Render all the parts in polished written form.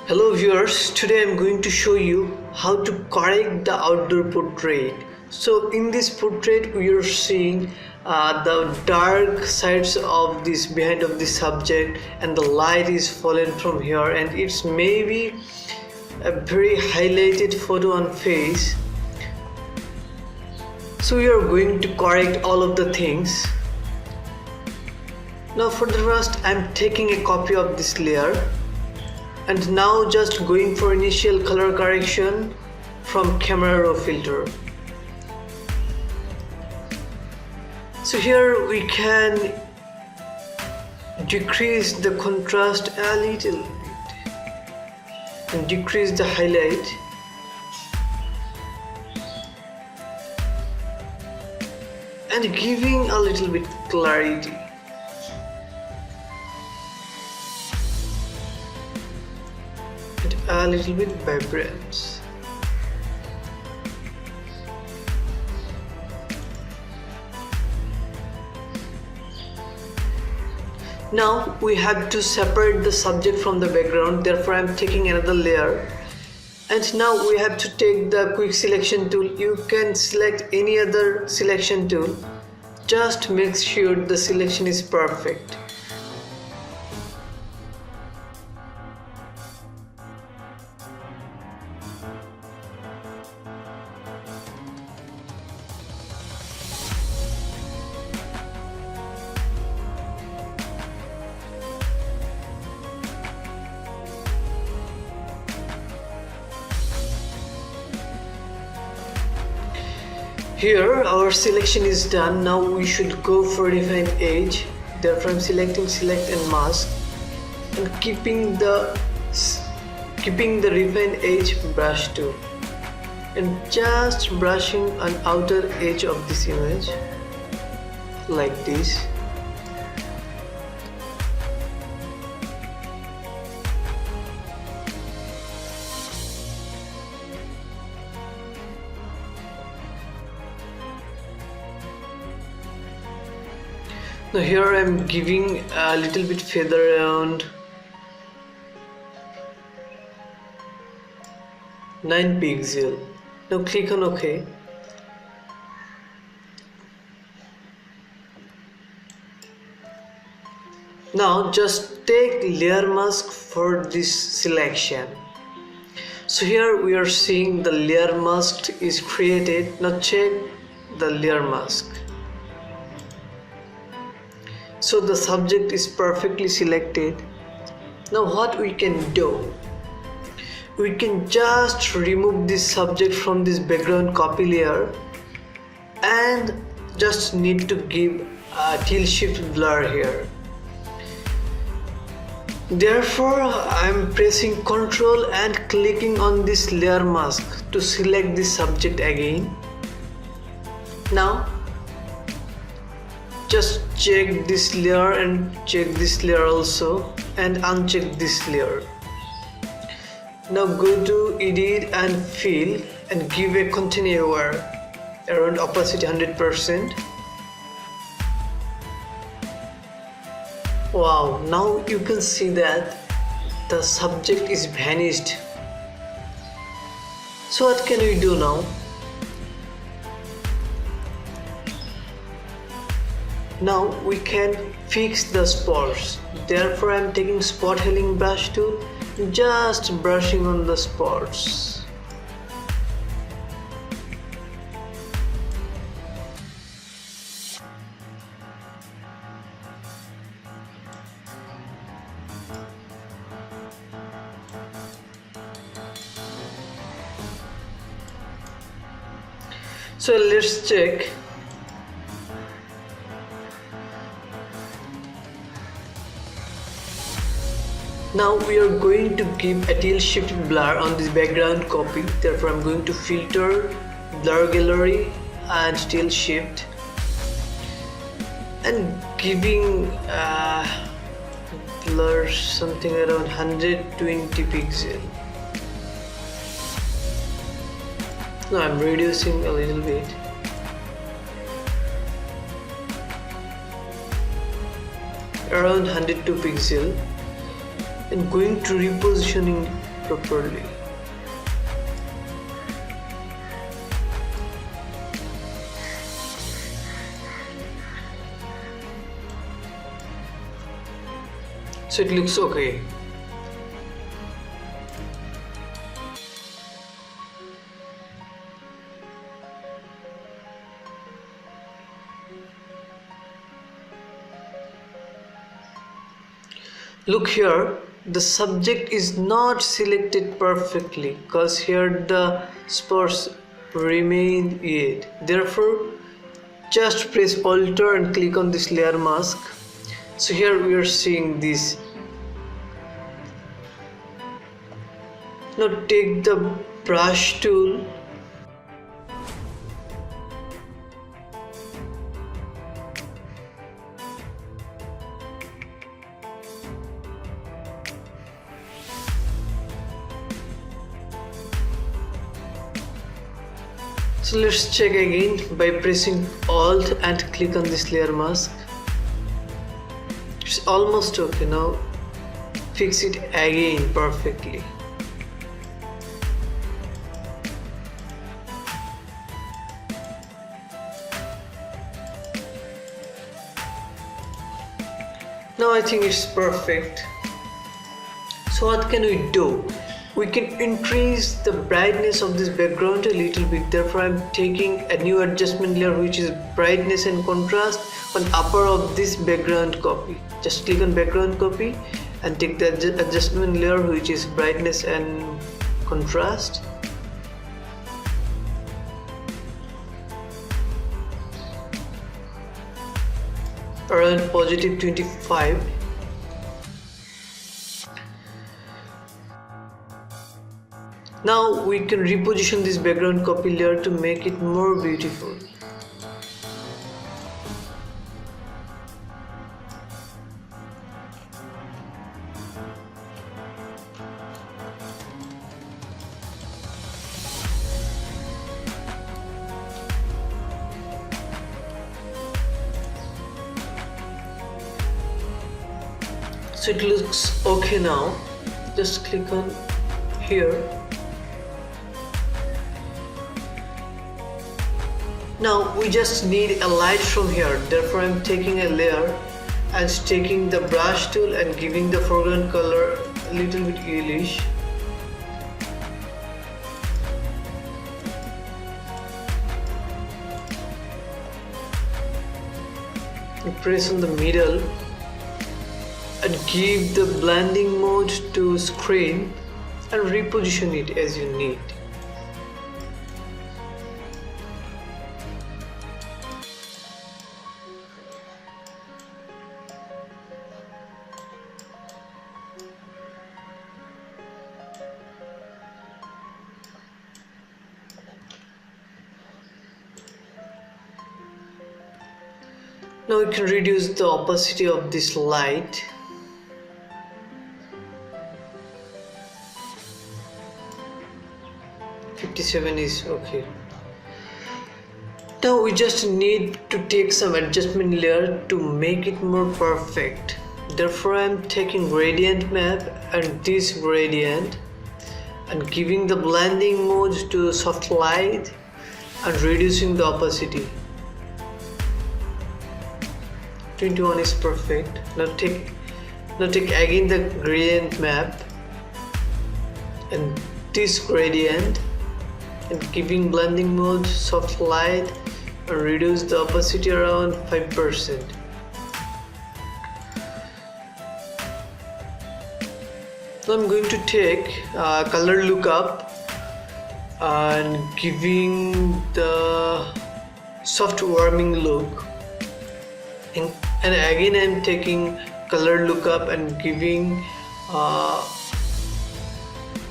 Hello viewers, today I'm going to show you how to correct the outdoor portrait. So in this portrait we are seeing the dark sides of this behind of this subject, and the light is fallen from here, and it's maybe a very highlighted photo on face. So we are going to correct all of the things. Now for the first I'm taking a copy of this layer. And now just going for initial color correction from camera raw filter. So here we can decrease the contrast a little bit and decrease the highlight. And giving a little bit clarity. A little bit vibrance. Now we have to separate the subject from the background, therefore I am taking another layer. And now we have to take the quick selection tool. You can select any other selection tool. Just make sure the selection is perfect. Here our selection is done. Now we should go for refine edge. Therefore I'm selecting select and mask, and keeping the refine edge brush tool and just brushing an outer edge of this image like this. Now here I am giving a little bit feather around 9 pixel. Now click on OK. Now just take layer mask for this selection. So here we are seeing the layer mask is created. Now check the layer mask. So the subject is perfectly selected. Now what we can do? We can just remove this subject from this background copy layer and just need to give a tilt shift blur here. Therefore I am pressing Ctrl and clicking on this layer mask to select this subject again. Now just check this layer and check this layer also, and uncheck this layer. Now go to edit and fill and give a continuer around opacity 100%. Wow, now you can see that the subject is vanished. So what can we do now? Now we can fix the spots. Therefore I am taking spot healing brush tool, just brushing on the spots. So let's check. Now we are going to give a tilt shift blur on this background copy. Therefore I'm going to filter, blur gallery and tilt shift, and giving blur something around 120 pixel. Now I'm reducing a little bit. Around 102 pixel. And going to repositioning properly. So it looks okay. Look here, the subject is not selected perfectly because here the spurs remain yet. Therefore, just press Alt and click on this layer mask. So here we are seeing this. Now take the brush tool So let's check again by pressing Alt and click on this layer mask. It's almost okay. Now fix it again perfectly. Now I think it's perfect. So what can we do? We can increase the brightness of this background a little bit. Therefore I'm taking a new adjustment layer which is brightness and contrast on upper of this background copy. Just click on background copy and take the adjustment layer which is brightness and contrast. Around positive 25. Now we can reposition this background copy layer to make it more beautiful. So it looks okay now. Just click on here. Now we just need a light from here. Therefore I'm taking a layer and taking the brush tool and giving the foreground color a little bit yellowish. Press on the middle and give the blending mode to screen and reposition it as you need. Now we can reduce the opacity of this light. .57 is okay. Now we just need to take some adjustment layer to make it more perfect. Therefore I am taking gradient map and this gradient and giving the blending mode to soft light and reducing the opacity. 21 is perfect. Now take again the gradient map and this gradient and giving blending mode soft light and reduce the opacity around 5%. Now I'm going to take color lookup and giving the soft warming look. And again I'm taking color lookup and giving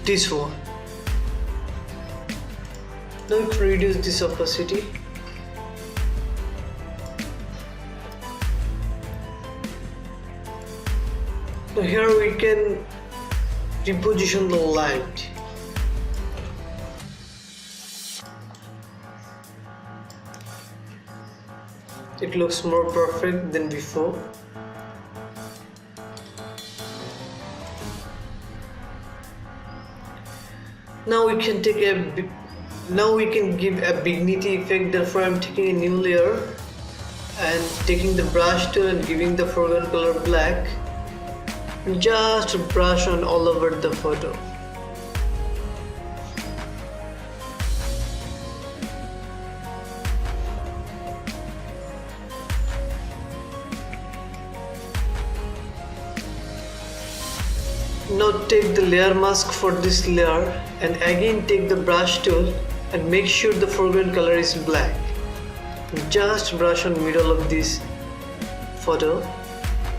this one. Now we can reduce this opacity. Now here we can reposition the light. It looks more perfect than before. Now we can take now we can give a vignette effect. Therefore I'm taking a new layer and taking the brush tool and giving the foreground color black. Just brush on all over the photo. Now take the layer mask for this layer and again take the brush tool and make sure the foreground color is black. Just brush on middle of this photo.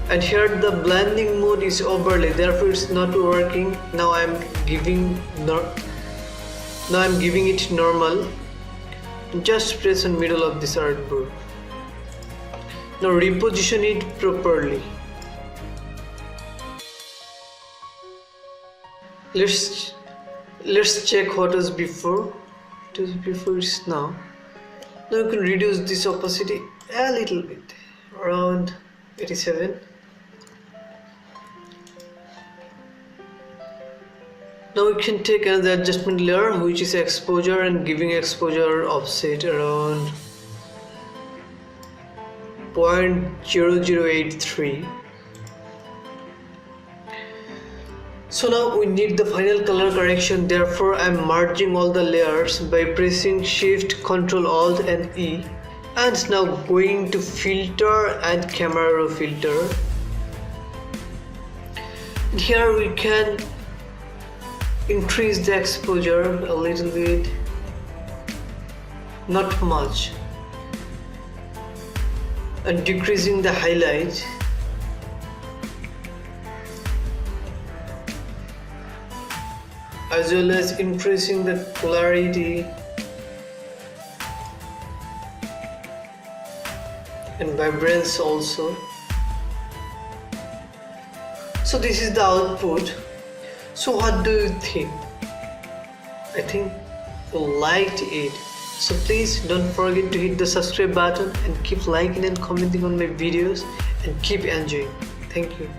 And here the blending mode is overlay, therefore it's not working. Now I'm giving it normal. Just press on middle of this artboard. Now reposition it properly. Let's check what was before. It was before, it's now. Now you can reduce this opacity a little bit, around 87. Now we can take another adjustment layer, which is exposure, and giving exposure offset around 0.0083. So now we need the final color correction, therefore I am merging all the layers by pressing Shift, Ctrl, Alt and E, and now going to filter and camera raw filter. And here we can increase the exposure a little bit, not much, and decreasing the highlight. As well as increasing the clarity and vibrance also. So this is the output. So what do you think? I think you liked it. So please don't forget to hit the subscribe button and keep liking and commenting on my videos and keep enjoying. Thank you.